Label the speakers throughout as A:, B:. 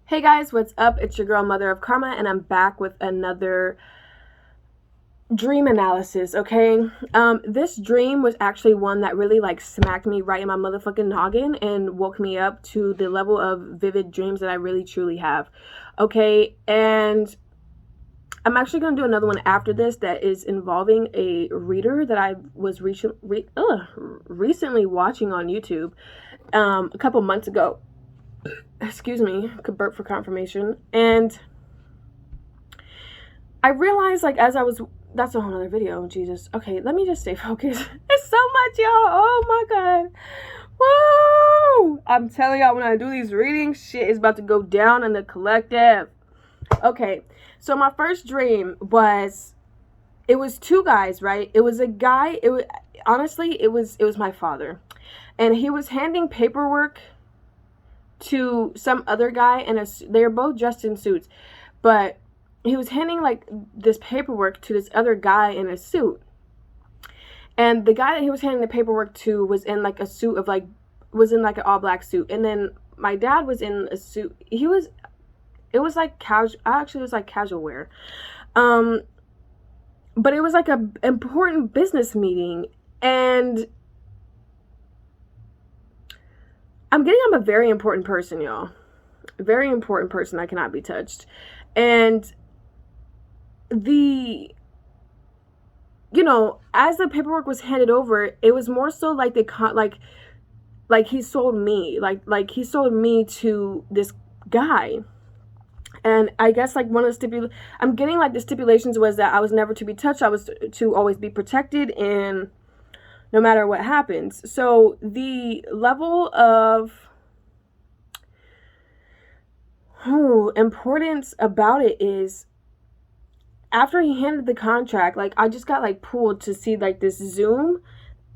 A: Hey guys, what's up? It's your girl Mother of Karma, and I'm back with another dream analysis. Okay, this dream was actually one that really smacked me right in my motherfucking noggin and woke me up to the level of vivid dreams that I really truly have. Okay, and I'm actually gonna do another one after this that is involving a reader that I was recently watching on YouTube a couple months ago. Excuse me, could burp for confirmation. And I realized, as I was, that's a whole other video, Jesus. Okay, let me just stay focused. It's so much, y'all. Oh my God. Woo! I'm telling y'all, when I do these readings, shit is about to go down in the collective. Okay, so my first dream was, it was two guys, right? It was a guy, honestly, it was my father. And he was handing paperwork to some other guy, and they were both dressed in suits, but he was handing this paperwork to this other guy in a suit, and the guy that he was handing the paperwork to was in a suit of was in an all black suit, and then my dad was in a suit. It was casual. Actually, it was casual wear, but it was a important business meeting, and I'm a very important person, y'all. A very important person that cannot be touched. And as the paperwork was handed over, it was more so he sold me. He sold me to this guy. And I guess one of the I'm getting the stipulations was that I was never to be touched. I was to always be protected, and no matter what happens. So the level of importance about it is, after he handed the contract, I just got pulled to see this zoom,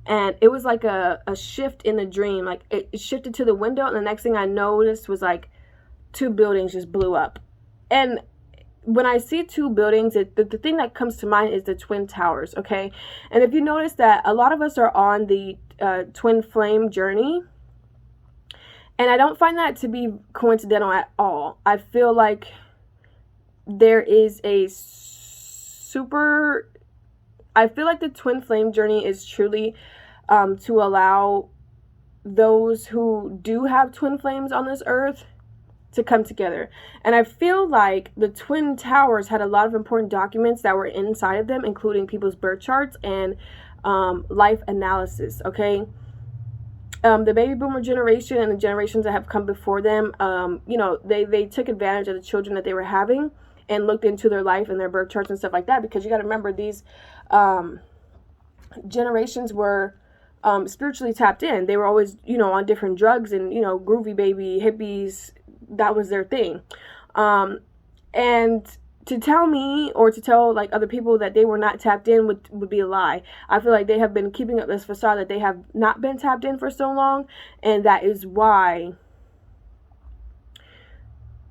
A: and it was a shift in the dream. It shifted to the window, and the next thing I noticed was two buildings just blew up. And when I see two buildings, the thing that comes to mind is the Twin Towers, okay? And if you notice that a lot of us are on the twin flame journey, and I don't find that to be coincidental at all. I feel like there is I feel like the twin flame journey is truly to allow those who do have twin flames on this earth to come together. And I feel like the Twin Towers had a lot of important documents that were inside of them, including people's birth charts and life analysis, okay? The baby boomer generation and the generations that have come before them, they took advantage of the children that they were having and looked into their life and their birth charts and stuff like that, because you got to remember, these generations were spiritually tapped in. They were always, on different drugs and, groovy baby, hippies. That was their thing. And to tell me or to tell other people that they were not tapped in would be a lie. I feel like they have been keeping up this facade that they have not been tapped in for so long, and that is why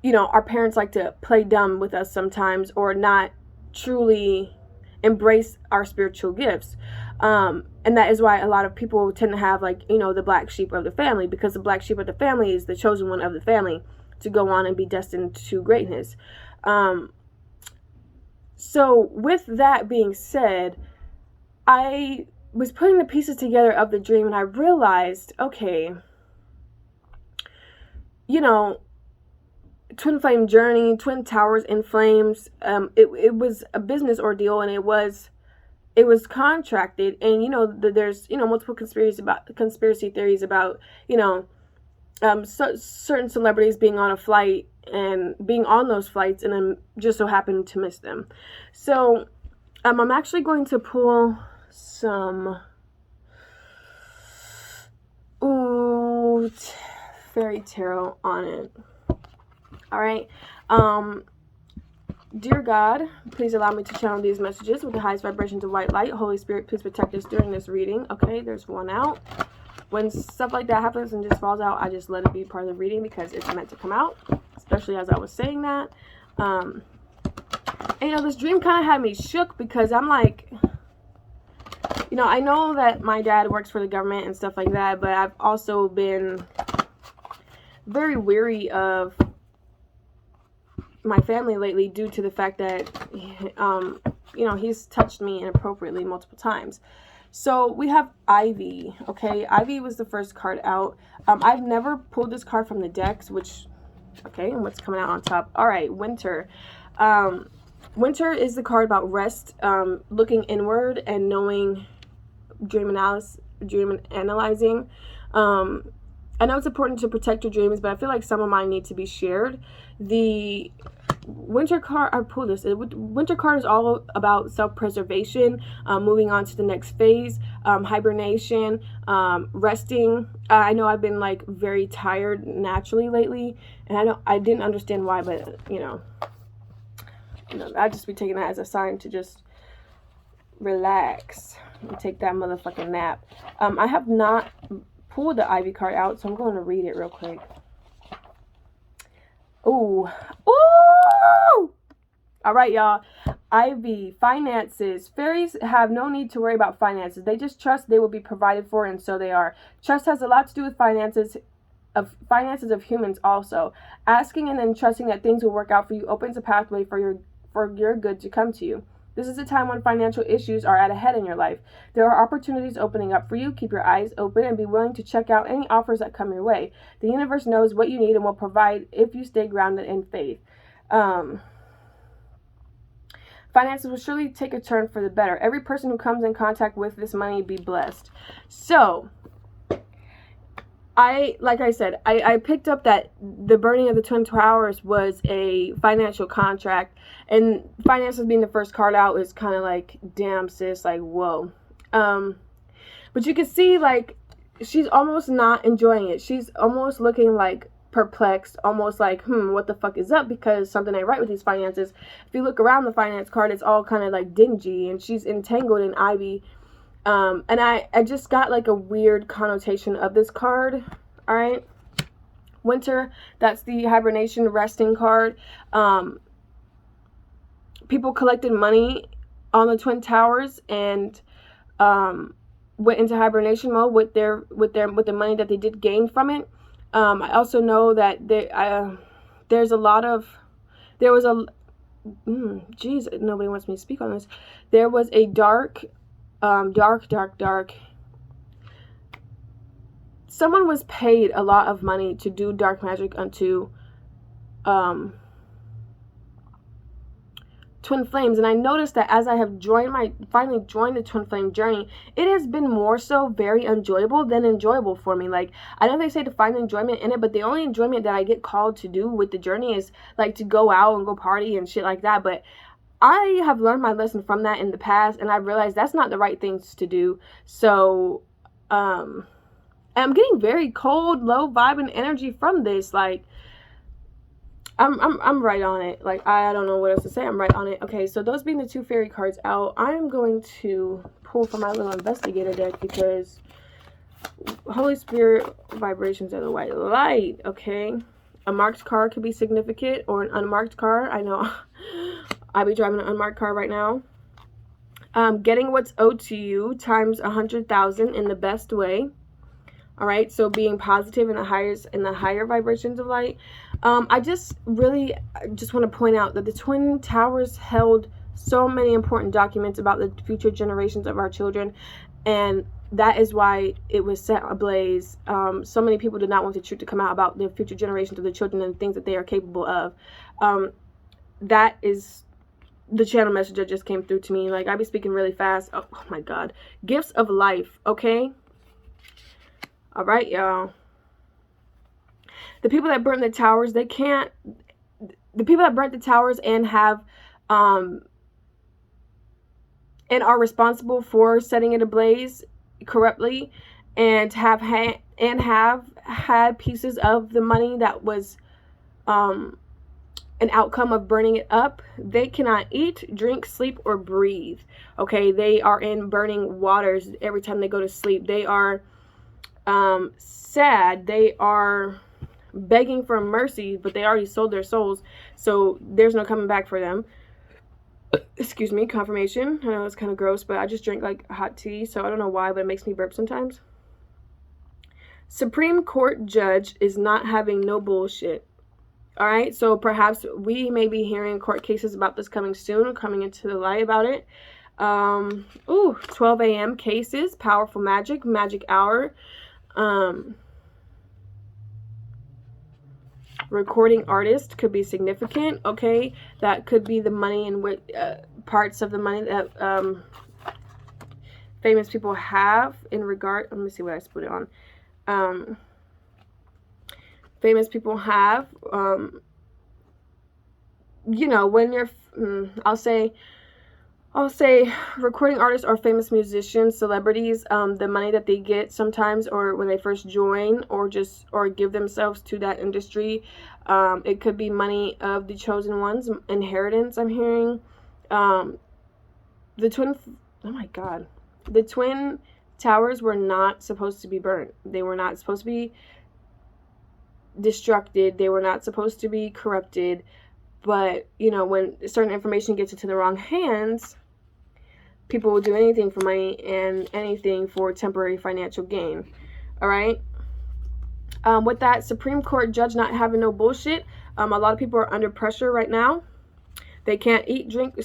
A: our parents like to play dumb with us sometimes, or not truly embrace our spiritual gifts. And that is why a lot of people tend to have the black sheep of the family, because the black sheep of the family is the chosen one of the family to go on and be destined to greatness. So with that being said, I was putting the pieces together of the dream, and I realized, okay, twin flame journey, twin towers in flames. It was a business ordeal, and it was contracted, and there's multiple conspiracy theories about certain celebrities being on a flight and being on those flights, and then just so happened to miss them. So I'm actually going to pull some fairy tarot on it. All right. Dear God, please allow me to channel these messages with the highest vibrations of white light. Holy Spirit, please protect us during this reading. Okay, there's one out. When stuff like that happens and just falls out, I just let it be part of the reading because it's meant to come out, especially as I was saying that. And, this dream kind of had me shook, because I'm I know that my dad works for the government and stuff like that, but I've also been very weary of my family lately due to the fact that, you know, he's touched me inappropriately multiple times. So we have Ivy, okay? Ivy was the first card out. I've never pulled this card from the decks, which, okay, and what's coming out on top? All right, Winter. Winter is the card about rest, looking inward and knowing, dream analyzing. I know it's important to protect your dreams, but I feel like some of mine need to be shared. The Winter card, I pulled this. Winter card is all about self-preservation, moving on to the next phase, hibernation, resting. I know I've been like very tired naturally lately, and I didn't understand why, but you know, I'd just be taking that as a sign to just relax and take that motherfucking nap. I have not pulled the Ivy card out, so I'm going to read it real quick. Ooh. Ooh! All right, y'all. Ivy, finances. Fairies have no need to worry about finances. They just trust they will be provided for, and so they are. Trust has a lot to do with finances of humans also. Asking and then trusting that things will work out for you opens a pathway for your good to come to you. This is a time when financial issues are at a head in your life. There are opportunities opening up for you. Keep your eyes open and be willing to check out any offers that come your way. The universe knows what you need and will provide if you stay grounded in faith. Finances will surely take a turn for the better. Every person who comes in contact with this money be blessed. So, like I said, I picked up that the burning of the Twin Towers was a financial contract, and finances being the first card out is kind of like, damn sis, like, whoa. But you can see, like, she's almost not enjoying it. She's almost looking like perplexed, almost like, what the fuck is up, because something ain't right with these finances. If you look around the finance card, it's all kind of like dingy, and she's entangled in Ivy. And I just got like a weird connotation of this card. All right. Winter, that's the hibernation resting card. People collected money on the Twin Towers and went into hibernation mode with the money that they did gain from it. I also know that there's a lot of, there was a, geez, nobody wants me to speak on this. There was a dark, someone was paid a lot of money to do dark magic onto twin flames, and I noticed that as I have finally joined the twin flame journey, it has been more so very enjoyable than enjoyable for me. Like, I know they say to find enjoyment in it, but the only enjoyment that I get called to do with the journey is like to go out and go party and shit like that. But I have learned my lesson from that in the past, and I realized that's not the right things to do. So I'm getting very cold, low vibe and energy from this. Like, I'm right on it. Like, I don't know what else to say. I'm right on it. Okay, so those being the two fairy cards out, I'm going to pull from my little investigator deck because Holy Spirit vibrations are the white light. Okay, a marked card could be significant or an unmarked card. I know I'll be driving an unmarked car right now. Getting what's owed to you times 100,000 in the best way. All right, so being positive in the higher vibrations of light. I just want to point out that the Twin Towers held so many important documents about the future generations of our children, and that is why it was set ablaze. So many people did not want the truth to come out about the future generations of the children and things that they are capable of. That is the channel message that just came through to me. Like, I be speaking really fast. Oh my God. Gifts of life, okay? All right, y'all. The people that burnt the towers, the people that burnt the towers and have, and are responsible for setting it ablaze corruptly, and have had pieces of the money that was, an outcome of burning it up, they cannot eat, drink, sleep, or breathe. Okay, they are in burning waters every time they go to sleep. They are sad. They are begging for mercy, but they already sold their souls, so there's no coming back for them. Excuse me, confirmation. I know it's kind of gross, but I just drink like hot tea, so I don't know why, but it makes me burp sometimes. Supreme Court judge is not having no bullshit. All right, so perhaps we may be hearing court cases about this coming soon, coming into the light about it. 12 a.m. cases, powerful magic, magic hour. Recording artist could be significant. Okay, that could be the money and what parts of the money that famous people have in regard. Let me see what I put it on. Famous people have, you know, when you're, I'll say recording artists or famous musicians, celebrities, the money that they get sometimes, or when they first join, or give themselves to that industry. It could be money of the chosen ones, inheritance, I'm hearing. The Twin Towers were not supposed to be burnt. They were not supposed to be destructed. They were not supposed to be corrupted. But, you know, when certain information gets into the wrong hands, people will do anything for money and anything for temporary financial gain. All right. With that, Supreme Court judge not having no bullshit. A lot of people are under pressure right now. They can't eat, drink,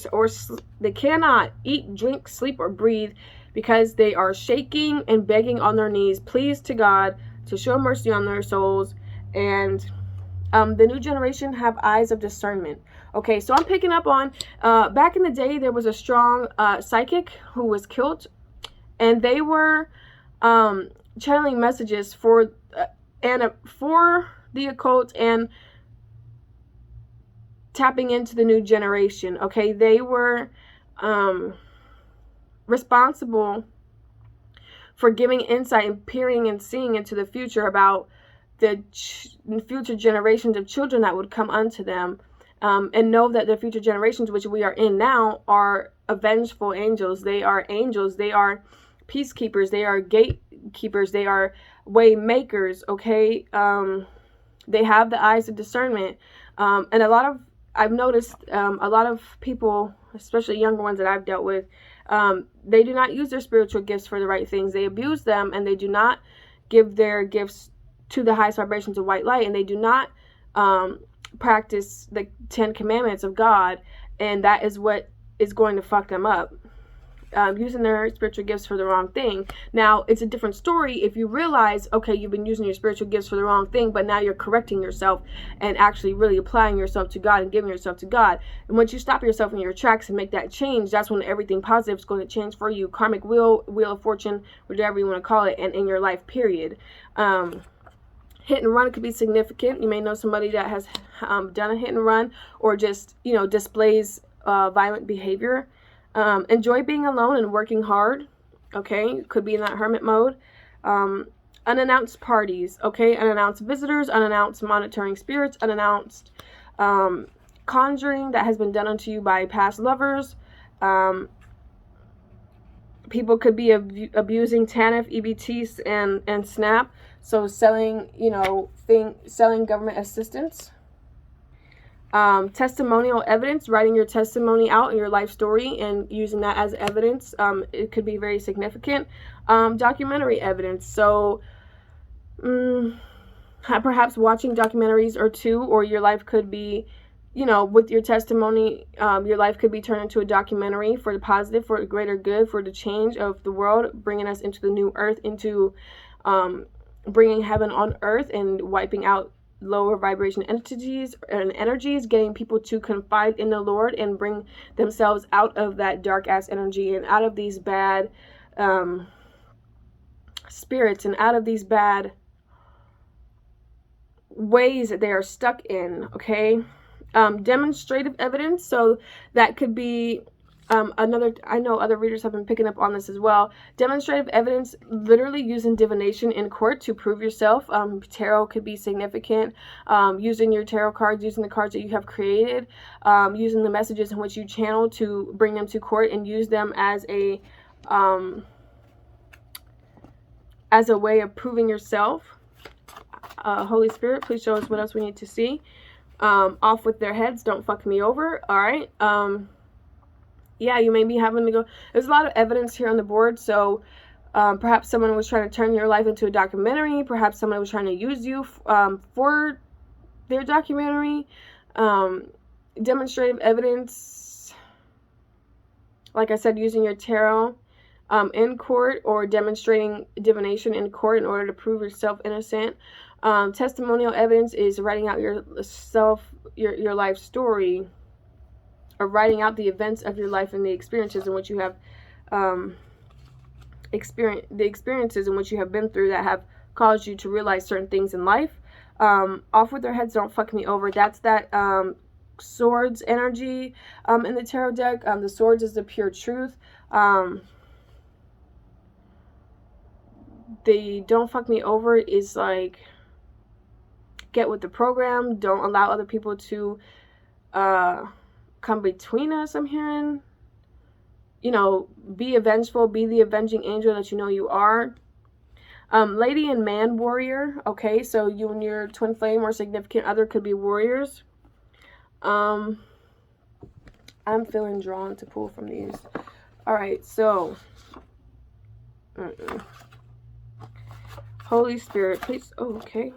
A: they cannot eat, drink, sleep, or breathe because they are shaking and begging on their knees, please to God to show mercy on their souls. And the new generation have eyes of discernment. Okay, so I'm picking up on, back in the day, there was a strong psychic who was killed, and they were channeling messages for the occult and tapping into the new generation. Okay, they were responsible for giving insight and peering and seeing into the future about the future generations of children that would come unto them, and know that the future generations, which we are in now, are vengeful angels. They are angels. They are peacekeepers. They are gatekeepers. They are way makers. Okay, they have the eyes of discernment, and I've noticed a lot of people, especially younger ones that I've dealt with, they do not use their spiritual gifts for the right things. They abuse them, and they do not give their gifts to the highest vibrations of white light, and they do not practice the 10 commandments of God, and that is what is going to fuck them up, using their spiritual gifts for the wrong thing. Now, it's a different story if you realize, okay, you've been using your spiritual gifts for the wrong thing, but now you're correcting yourself and actually really applying yourself to God and giving yourself to God. And once you stop yourself in your tracks and make that change, that's when everything positive is going to change for you. Karmic wheel of fortune, whatever you want to call it, and in your life, period. Hit and run could be significant. You may know somebody that has done a hit and run, or just, you know, displays violent behavior. Enjoy being alone and working hard. Okay, could be in that hermit mode. Unannounced parties. Okay, unannounced visitors, unannounced monitoring spirits, unannounced conjuring that has been done unto you by past lovers. People could be abusing TANF, EBTs, and SNAP. So selling, you know, selling government assistance. Testimonial evidence, writing your testimony out in your life story and using that as evidence. It could be very significant. Documentary evidence. So perhaps watching documentaries or two, or your life could be, you know, with your testimony, your life could be turned into a documentary for the positive, for the greater good, for the change of the world, bringing us into the new earth, into bringing heaven on earth, and wiping out lower vibration entities and energies, getting people to confide in the Lord and bring themselves out of that dark ass energy and out of these bad spirits and out of these bad ways that they are stuck in. Okay. Demonstrative evidence. So that could be I know other readers have been picking up on this as well. Demonstrative evidence, literally using divination in court to prove yourself. Tarot could be significant. Using your tarot cards, using the cards that you have created, using the messages in which you channel to bring them to court and use them as a way of proving yourself. Holy Spirit, please show us what else we need to see. Off with their heads, don't fuck me over. All right. Yeah, you may be having to go. There's a lot of evidence here on the board. So perhaps someone was trying to turn your life into a documentary. Perhaps someone was trying to use you for their documentary, Demonstrative Evidence, like I said, using your tarot in court, or demonstrating divination in court in order to prove yourself innocent. Testimonial evidence is writing out your life story, or writing out the events of your life and the experiences in which you have the experiences in which you have been through that have caused you to realize certain things in life. Off with their heads, don't fuck me over. That's that swords energy in the tarot deck. The swords is the pure truth. The don't fuck me over is like, get with the program. Don't allow other people to come between us, I'm hearing. You know, be vengeful, be the avenging angel that you know you are. Lady and man warrior. Okay, so you and your twin flame or significant other could be warriors. I'm feeling drawn to pull from these. Alright, so Holy Spirit, please. Oh, okay.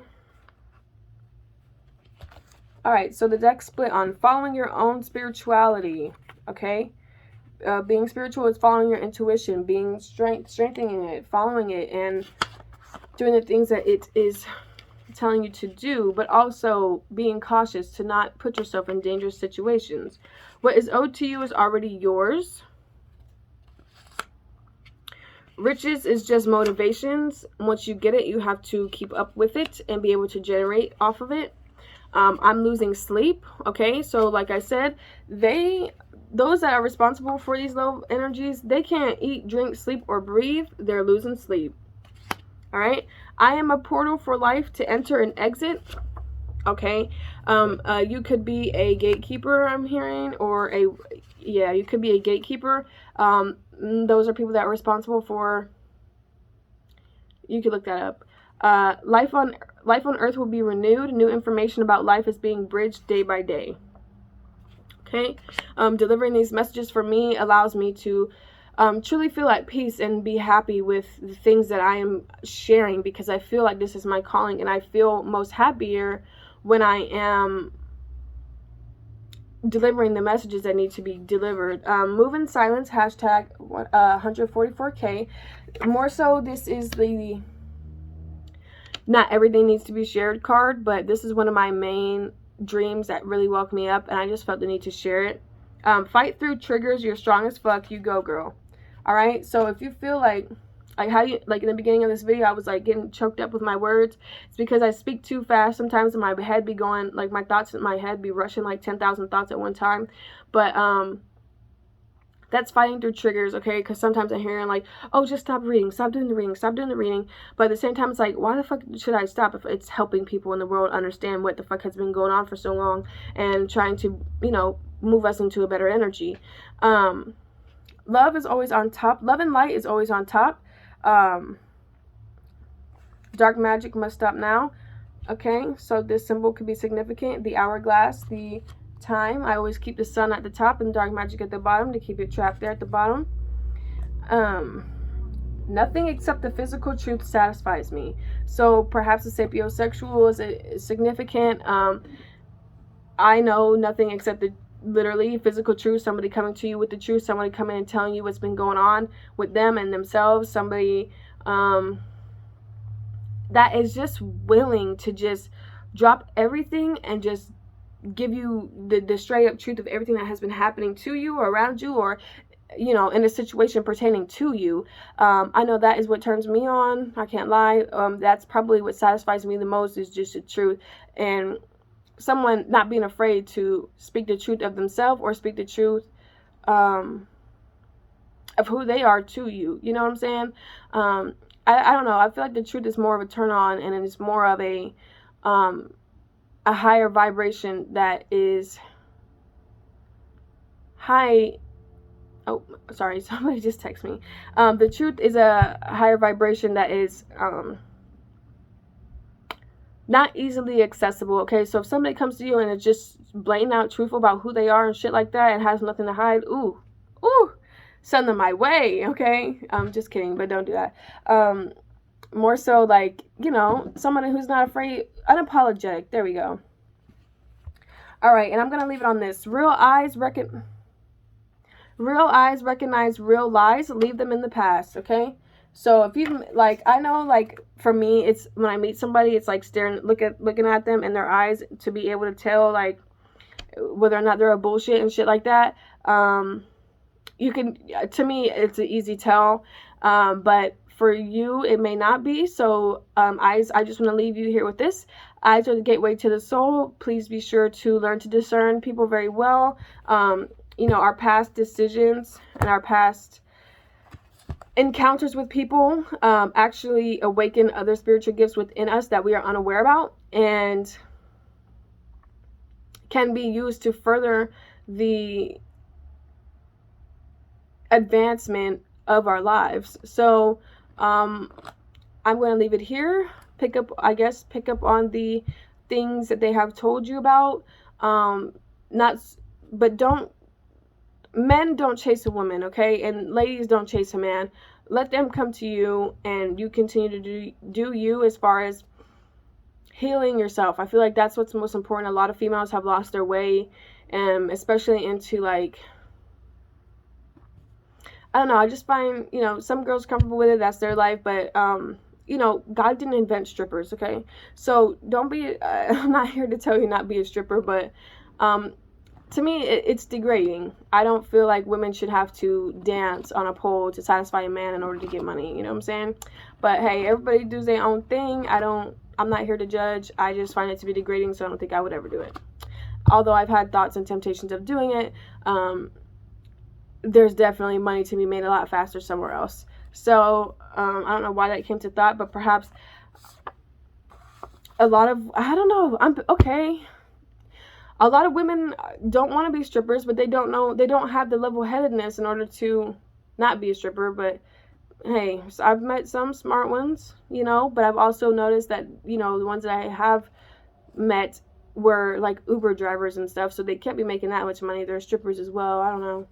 A: Alright, so the deck split on following your own spirituality. Okay, being spiritual is following your intuition, being strengthening it, following it, and doing the things that it is telling you to do, but also being cautious to not put yourself in dangerous situations. What is owed to you is already yours. Riches is just motivations. Once you get it, you have to keep up with it and be able to generate off of it. I'm losing sleep. Okay, so like I said, those that are responsible for these low energies, they can't eat, drink, sleep, or breathe. They're losing sleep. All right, I am a portal for life to enter and exit. Okay, you could be a gatekeeper, I'm hearing, or you could be a gatekeeper. Those are people that are responsible for, you could look that up. Life on earth will be renewed. New information about life is being bridged day by day. Okay, delivering these messages for me allows me to truly feel at peace and be happy with the things that I am sharing, because I feel like this is my calling, and I feel most happier when I am delivering the messages that need to be delivered. Move in silence, hashtag 144K. More so, this is the not everything needs to be shared card, but this is one of my main dreams that really woke me up, and I just felt the need to share it. Fight through triggers. You're strong as fuck. You go, girl. All right, so if you feel like how you, like in the beginning of this video, I was like getting choked up with my words. It's because I speak too fast sometimes, and my head be going, like my thoughts in my head be rushing like 10,000 thoughts at one time. But that's fighting through triggers, okay? Because sometimes I'm hearing like, oh, just stop reading, stop doing the reading, stop doing the reading. But at the same time, it's like, why the fuck should I stop if it's helping people in the world understand what the fuck has been going on for so long, and trying to, you know, move us into a better energy. Love is always on top. Love and light is always on top. Dark magic must stop now. Okay, so this symbol could be significant. The hourglass, the time. I always keep the sun at the top and dark magic at the bottom to keep it trapped there at the bottom. Nothing except the physical truth satisfies me. So perhaps the sapiosexual is significant. I know nothing except the literally physical truth. Somebody coming to you with the truth. Somebody coming and telling you what's been going on with them and themselves. Somebody that is just willing to just drop everything and just give you the straight up truth of everything that has been happening to you or around you, or, you know, in a situation pertaining to you. I know that is what turns me on. I can't lie. That's probably what satisfies me the most, is just the truth. And someone not being afraid to speak the truth of themselves, or speak the truth of who they are to you. You know what I'm saying? I don't know. I feel like the truth is more of a turn on, and it's more of a higher vibration that is high. Oh, sorry, somebody just texted me. The truth is a higher vibration that is not easily accessible. Okay, so if somebody comes to you and is just blatant out truthful about who they are and shit like that, and has nothing to hide, ooh, send them my way. Okay, just kidding, but don't do that. More so, like, you know, someone who's not afraid, unapologetic. There we go. All right, and I'm going to leave it on this. Real eyes recognize real lies, leave them in the past, okay? So if you, like, I know, like, for me, it's when I meet somebody, it's like looking at them in their eyes to be able to tell, like, whether or not they're a bullshit and shit like that. You can, to me, it's an easy tell, but for you, it may not be. So, eyes, I just want to leave you here with this. Eyes are the gateway to the soul. Please be sure to learn to discern people very well. You know, our past decisions and our past encounters with people actually awaken other spiritual gifts within us that we are unaware about, and can be used to further the advancement of our lives. So I'm going to leave it here. Pick up on the things that they have told you about. Men don't chase a woman, okay? And ladies, don't chase a man. Let them come to you, and you continue to do you as far as healing yourself. I feel like that's what's most important. A lot of females have lost their way, especially into, like, I don't know, I just find, you know, some girls comfortable with it, that's their life, but, you know, God didn't invent strippers, okay? So don't be, I'm not here to tell you not be a stripper, but, to me, it's degrading. I don't feel like women should have to dance on a pole to satisfy a man in order to get money, you know what I'm saying? But hey, everybody does their own thing. I'm not here to judge. I just find it to be degrading, so I don't think I would ever do it. Although I've had thoughts and temptations of doing it, there's definitely money to be made a lot faster somewhere else. So, I don't know why that came to thought, but perhaps a lot of women don't want to be strippers, but they don't have the level-headedness in order to not be a stripper. But hey, so I've met some smart ones, you know, but I've also noticed that, you know, the ones that I have met were like Uber drivers and stuff, so they can't be making that much money. They're strippers as well. I don't know.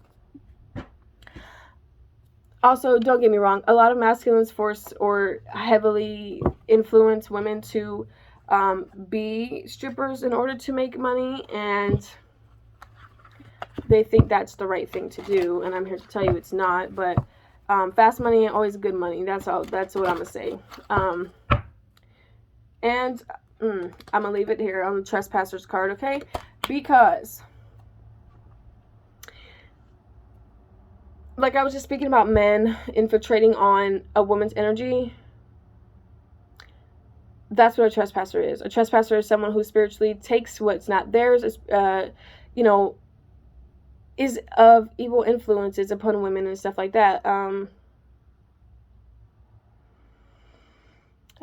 A: Also, don't get me wrong, a lot of masculines force or heavily influence women to be strippers in order to make money, and they think that's the right thing to do, and I'm here to tell you it's not. But fast money ain't always good money. That's what I'm gonna say. And I'm gonna leave it here on the trespasser's card, okay? Because, like I was just speaking about men infiltrating on a woman's energy, that's what a trespasser is. A trespasser is someone who spiritually takes what's not theirs, you know, is of evil influences upon women and stuff like that.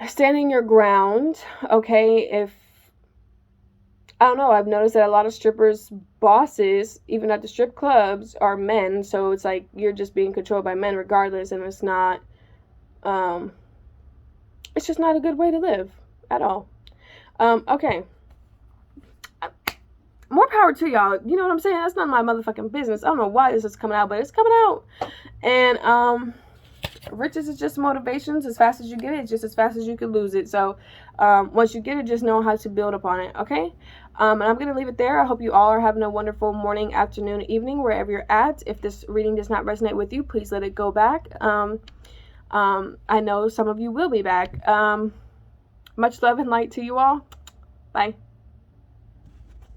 A: Standing your ground, okay? If, I don't know, I've noticed that a lot of strippers' bosses, even at the strip clubs, are men, so it's like you're just being controlled by men regardless, and it's not, it's just not a good way to live at all. Okay. More power to y'all. You know what I'm saying? That's not my motherfucking business. I don't know why this is coming out, but it's coming out. And, riches is just motivations. As fast as you get it, it's just as fast as you can lose it. So, once you get it, just know how to build upon it, okay? And I'm going to leave it there. I hope you all are having a wonderful morning, afternoon, evening, wherever you're at. If this reading does not resonate with you, please let it go back. I know some of you will be back. Much love and light to you all. Bye.